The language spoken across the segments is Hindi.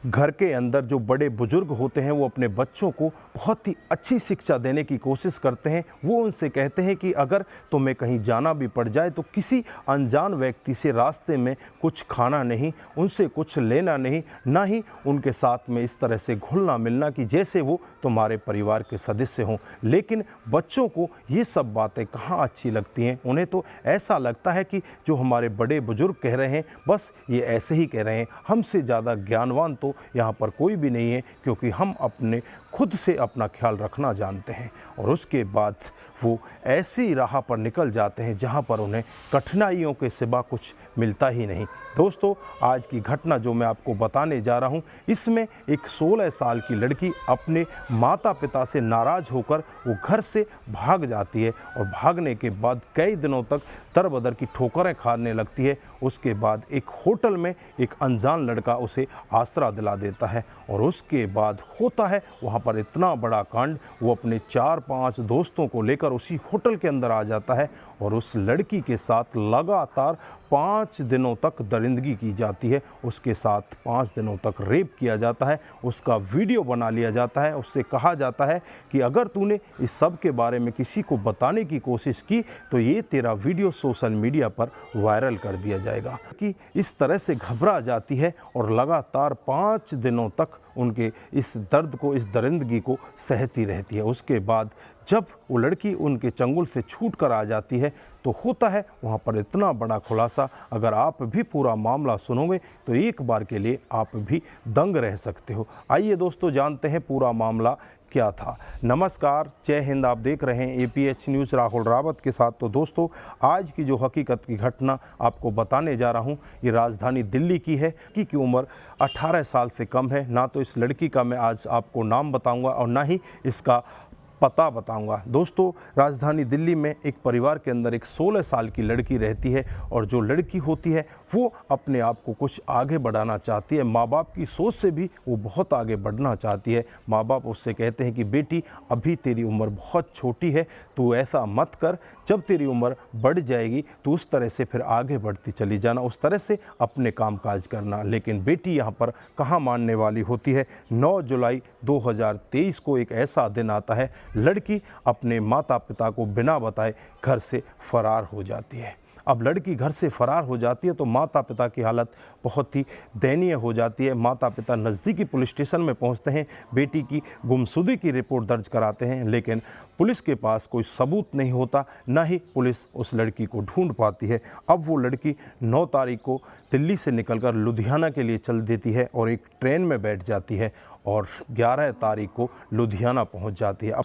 घर के अंदर जो बड़े बुजुर्ग होते हैं वो अपने बच्चों को बहुत ही अच्छी शिक्षा देने की कोशिश करते हैं। वो उनसे कहते हैं कि अगर तुम्हें कहीं जाना भी पड़ जाए तो किसी अनजान व्यक्ति से रास्ते में कुछ खाना नहीं, उनसे कुछ लेना नहीं, ना ही उनके साथ में इस तरह से घुलना मिलना कि जैसे वो तुम्हारे परिवार के सदस्य हों। लेकिन बच्चों को ये सब बातें कहाँ अच्छी लगती हैं। उन्हें तो ऐसा लगता है कि जो हमारे बड़े बुजुर्ग कह रहे हैं बस ये ऐसे ही कह रहे हैं, हमसे ज़्यादा ज्ञानवान तो यहाँ पर कोई भी नहीं है, क्योंकि हम अपने खुद से अपना ख्याल रखना जानते हैं। और उसके बाद वो ऐसी राह पर निकल जाते हैं जहाँ पर उन्हें कठिनाइयों के सिवा कुछ मिलता ही नहीं। दोस्तों, आज की घटना जो मैं आपको बताने जा रहा हूँ, इसमें एक 16 साल की लड़की अपने माता पिता से नाराज़ होकर वो घर से भाग जाती है और भागने के बाद कई दिनों तक दर-बदर की ठोकरें खाने लगती है। उसके बाद एक होटल में एक अनजान लड़का उसे आसरा दिला देता है और उसके बाद होता है वहाँ पर इतना बड़ा कांड। वो अपने 4-5 दोस्तों को लेकर उसी होटल के अंदर आ जाता है और उस लड़की के साथ लगातार 5 दिनों तक दरिंदगी की जाती है। उसके साथ 5 दिनों तक रेप किया जाता है, उसका वीडियो बना लिया जाता है। उससे कहा जाता है कि अगर तूने इस सब के बारे में किसी को बताने की कोशिश की तो ये तेरा वीडियो सोशल मीडिया पर वायरल कर दिया जाएगा। कि इस तरह से घबरा जाती है और लगातार 5 दिनों तक उनके इस दर्द को, इस दरिंदगी को सहती रहती है। उसके बाद जब वो लड़की उनके चंगुल से छूट कर आ जाती है तो होता है वहाँ पर इतना बड़ा खुलासा। अगर आप भी पूरा मामला सुनोगे तो एक बार के लिए आप भी दंग रह सकते हो। आइए दोस्तों, जानते हैं पूरा मामला क्या था। नमस्कार, जय हिंद। आप देख रहे हैं APH न्यूज़ राहुल रावत के साथ। तो दोस्तों, आज की जो हकीकत की घटना आपको बताने जा रहा हूं, ये राजधानी दिल्ली की है। की उम्र 18 साल से कम है। ना तो इस लड़की का मैं आज आपको नाम बताऊंगा और ना ही इसका पता बताऊंगा। दोस्तों, राजधानी दिल्ली में एक परिवार के अंदर एक 16 साल की लड़की रहती है और जो लड़की होती है वो अपने आप को कुछ आगे बढ़ाना चाहती है। माँ बाप की सोच से भी वो बहुत आगे बढ़ना चाहती है। माँ बाप उससे कहते हैं कि बेटी, अभी तेरी उम्र बहुत छोटी है, तो ऐसा मत कर। जब तेरी उम्र बढ़ जाएगी तो उस तरह से फिर आगे बढ़ती चली जाना, उस तरह से अपने काम काज करना। लेकिन बेटी यहाँ पर कहाँ मानने वाली होती है। 9 जुलाई 2023 को एक ऐसा दिन आता है, लड़की अपने माता पिता को बिना बताए घर से फरार हो जाती है। अब लड़की घर से फरार हो जाती है तो माता पिता की हालत बहुत ही दयनीय हो जाती है। माता पिता नज़दीकी पुलिस स्टेशन में पहुंचते हैं, बेटी की गुमशुदगी की रिपोर्ट दर्ज कराते हैं, लेकिन पुलिस के पास कोई सबूत नहीं होता, ना ही पुलिस उस लड़की को ढूंढ पाती है। अब वो लड़की 9 तारीख को दिल्ली से निकलकर लुधियाना के लिए चल देती है और एक ट्रेन में बैठ जाती है और 11 तारीख को लुधियाना पहुँच जाती है। अब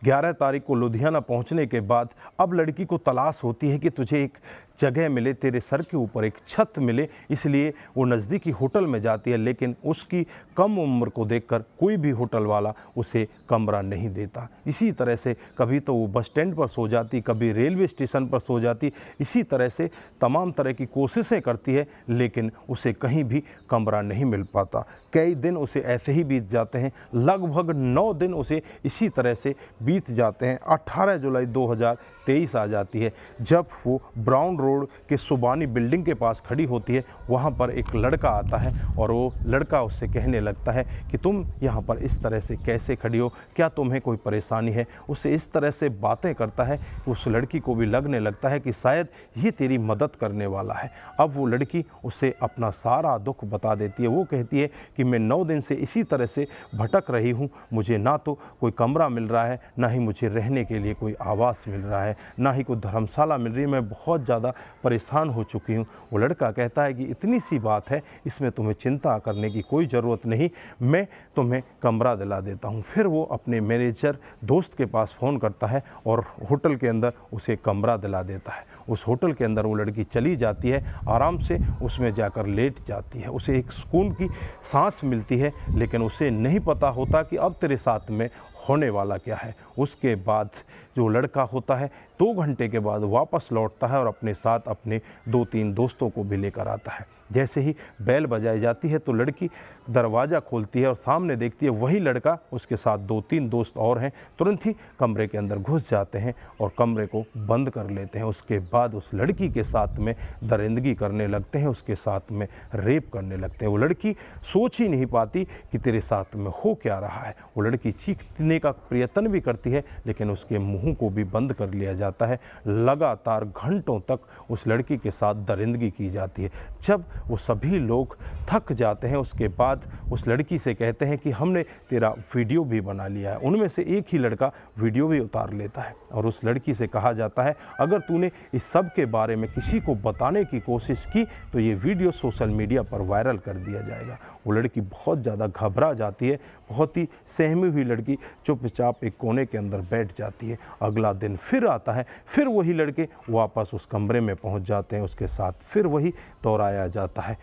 11 तारीख को लुधियाना पहुंचने के बाद अब लड़की को तलाश होती है कि तुझे एक जगह मिले, तेरे सर के ऊपर एक छत मिले, इसलिए वो नज़दीकी होटल में जाती है। लेकिन उसकी कम उम्र को देखकर कोई भी होटल वाला उसे कमरा नहीं देता। इसी तरह से कभी तो वो बस स्टैंड पर सो जाती, कभी रेलवे स्टेशन पर सो जाती। इसी तरह से तमाम तरह की कोशिशें करती है, लेकिन उसे कहीं भी कमरा नहीं मिल पाता। कई दिन उसे ऐसे ही बीत जाते हैं, लगभग 9 दिन उसे इसी तरह से बीत जाते हैं। 18 जुलाई 2023 आ जाती है, जब वो ब्राउन रोड के सुबानी बिल्डिंग के पास खड़ी होती है। वहाँ पर एक लड़का आता है और वो लड़का उससे कहने लगता है कि तुम यहाँ पर इस तरह से कैसे खड़ी हो, क्या तुम्हें कोई परेशानी है। उससे इस तरह से बातें करता है कि उस लड़की को भी लगने लगता है कि शायद ये तेरी मदद करने वाला है। अब वो लड़की उसे अपना सारा दुख बता देती है। वो कहती है कि मैं 9 दिन से इसी तरह से भटक रही हूँ, मुझे ना तो कोई कमरा मिल रहा है, ना ही मुझे रहने के लिए कोई आवास मिल रहा है, ना ही कोई धर्मशाला मिल रही है। मैं बहुत ज़्यादा परेशान हो चुकी हूँ। वो लड़का कहता है कि इतनी सी बात है, इसमें तुम्हें चिंता करने की कोई ज़रूरत नहीं, मैं तुम्हें कमरा दिला देता हूँ। फिर वो अपने मैनेजर दोस्त के पास फ़ोन करता है और होटल के अंदर उसे कमरा दिला देता है। उस होटल के अंदर वो लड़की चली जाती है, आराम से उसमें जाकर लेट जाती है। उसे एक सुकून की सांस मिलती है, लेकिन उसे नहीं पता होता कि अब तेरे साथ में होने वाला क्या है। उसके बाद जो लड़का होता है 2 घंटे के बाद वापस लौटता है और अपने साथ अपने 2-3 दोस्तों को भी लेकर आता है। जैसे ही बेल बजाई जाती है तो लड़की दरवाज़ा खोलती है और सामने देखती है वही लड़का, उसके साथ 2-3 दोस्त और हैं। तुरंत ही कमरे के अंदर घुस जाते हैं और कमरे को बंद कर लेते हैं। उसके बाद उस लड़की के साथ में दरिंदगी करने लगते हैं, उसके साथ में रेप करने लगते हैं। वो लड़की सोच ही नहीं पाती कि तेरे साथ में हो क्या रहा है। वो लड़की चीखने का प्रयत्न भी करती है लेकिन उसके मुंह को भी बंद कर लिया जाता है। लगातार घंटों तक उस लड़की के साथ दरिंदगी की जाती है। जब वो सभी लोग थक जाते हैं उसके बाद उस लड़की से कहते हैं कि हमने तेरा वीडियो भी बना लिया है। उनमें से एक ही लड़का वीडियो भी उतार लेता है और उस लड़की से कहा जाता है अगर तूने इस सब के बारे में किसी को बताने की कोशिश की तो ये वीडियो सोशल मीडिया पर वायरल कर दिया जाएगा। वो लड़की बहुत ज़्यादा घबरा जाती है, बहुत ही सहमी हुई लड़की चुपचाप एक कोने के अंदर बैठ जाती है। अगला दिन फिर आता है, फिर वही लड़के वापस उस कमरे में पहुंच जाते हैं, उसके साथ फिर वही दोहराया जाता है।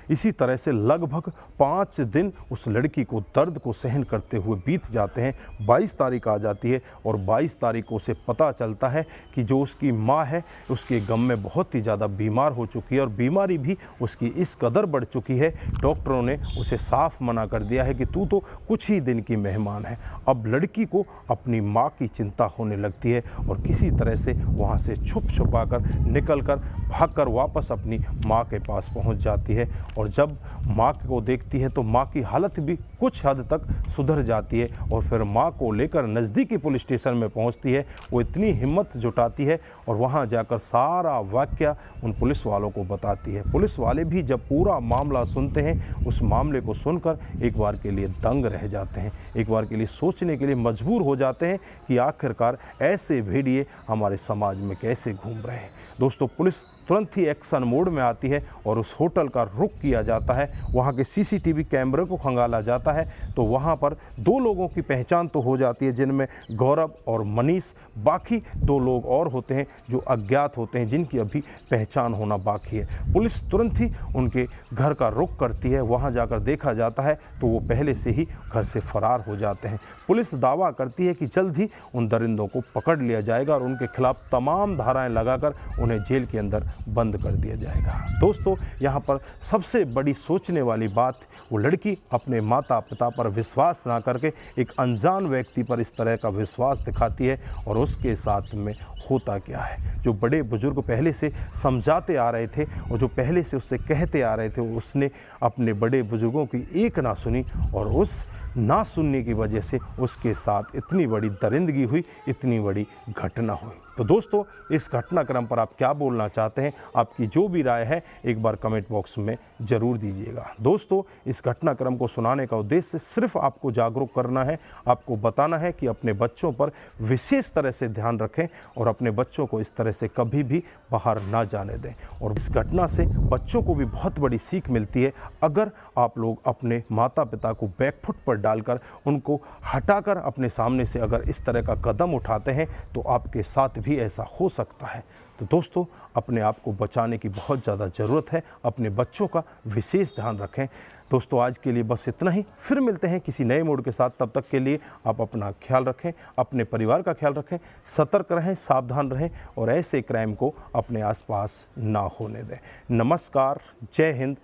इसी तरह से लगभग 5 दिन उस लड़की को दर्द को सहन करते हुए बीत जाते हैं। 22 तारीख आ जाती है और 22 तारीख को उसे पता चलता है कि जो उसकी माँ है उसके गम में बहुत ही ज़्यादा बीमार हो चुकी है और बीमारी भी उसकी इस कदर बढ़ चुकी है, डॉक्टरों ने उसे साफ मना कर दिया है कि तू तो कुछ ही दिन की मेहमान है। अब लड़की को अपनी माँ की चिंता होने लगती है और किसी तरह से वहाँ से छुपा कर निकल कर भाग कर वापस अपनी माँ के पास पहुँच जाती है। और जब माँ को देखती है तो माँ की हालत भी कुछ हद तक सुधर जाती है और फिर माँ को लेकर नज़दीकी पुलिस स्टेशन में पहुँचती है। वो इतनी हिम्मत जुटाती है और वहाँ जाकर सारा वाक़या उन पुलिस वालों को बताती है। पुलिस वाले भी जब पूरा मामला सुनते हैं, उस मामले को सुनकर एक बार के लिए दंग रह जाते हैं, एक बार के लिए सोचने के लिए मजबूर हो जाते हैं कि आखिरकार ऐसे भेड़िए हमारे समाज में कैसे घूम रहे हैं। दोस्तों, पुलिस तुरंत ही एक्शन मोड में आती है और उस होटल का रुख किया जाता है। वहाँ के सीसीटीवी कैमरे को खंगाला जाता है तो वहाँ पर 2 लोगों की पहचान तो हो जाती है, जिनमें गौरव और मनीष। बाकी 2 लोग और होते हैं जो अज्ञात होते हैं, जिनकी अभी पहचान होना बाकी है। पुलिस तुरंत ही उनके घर का रुख करती है। वहाँ जाकर देखा जाता है तो वो पहले से ही घर से फरार हो जाते हैं। पुलिस दावा करती है कि जल्द ही उन दरिंदों को पकड़ लिया जाएगा और उनके खिलाफ तमाम धाराएं लगाकर उन्हें जेल के अंदर बंद कर दिया जाएगा। दोस्तों, यहाँ पर सबसे बड़ी सोचने वाली बात, वो लड़की अपने माता पिता पर विश्वास ना करके एक अनजान व्यक्ति पर इस तरह का विश्वास दिखाती है और उसके साथ में होता क्या है। जो बड़े बुजुर्ग पहले से समझाते आ रहे थे और जो पहले से उससे कहते आ रहे थे, उसने अपने बड़े बुजुर्गों की एक ना सुनी और उस ना सुनने की वजह से उसके साथ इतनी बड़ी दरिंदगी हुई, इतनी बड़ी घटना हुई। तो दोस्तों, इस घटनाक्रम पर आप क्या बोलना चाहते हैं? आपकी जो भी राय है एक बार कमेंट बॉक्स में ज़रूर दीजिएगा। दोस्तों, इस घटनाक्रम को सुनाने का उद्देश्य सिर्फ आपको जागरूक करना है, आपको बताना है कि अपने बच्चों पर विशेष तरह से ध्यान रखें और अपने बच्चों को इस तरह से कभी भी बाहर ना जाने दें। और इस घटना से बच्चों को भी बहुत बड़ी सीख मिलती है। अगर आप लोग अपने माता पिता को बैकफुट पर डालकर उनको हटाकर अपने सामने से अगर इस तरह का कदम उठाते हैं तो आपके साथ भी ऐसा हो सकता है। तो दोस्तों, अपने आप को बचाने की बहुत ज़्यादा ज़रूरत है। अपने बच्चों का विशेष ध्यान रखें। दोस्तों, आज के लिए बस इतना ही। फिर मिलते हैं किसी नए मोड के साथ। तब तक के लिए आप अपना ख्याल रखें, अपने परिवार का ख्याल रखें, सतर्क रहें, सावधान रहें और ऐसे क्राइम को अपने आसपास ना होने दें। नमस्कार, जय हिंद,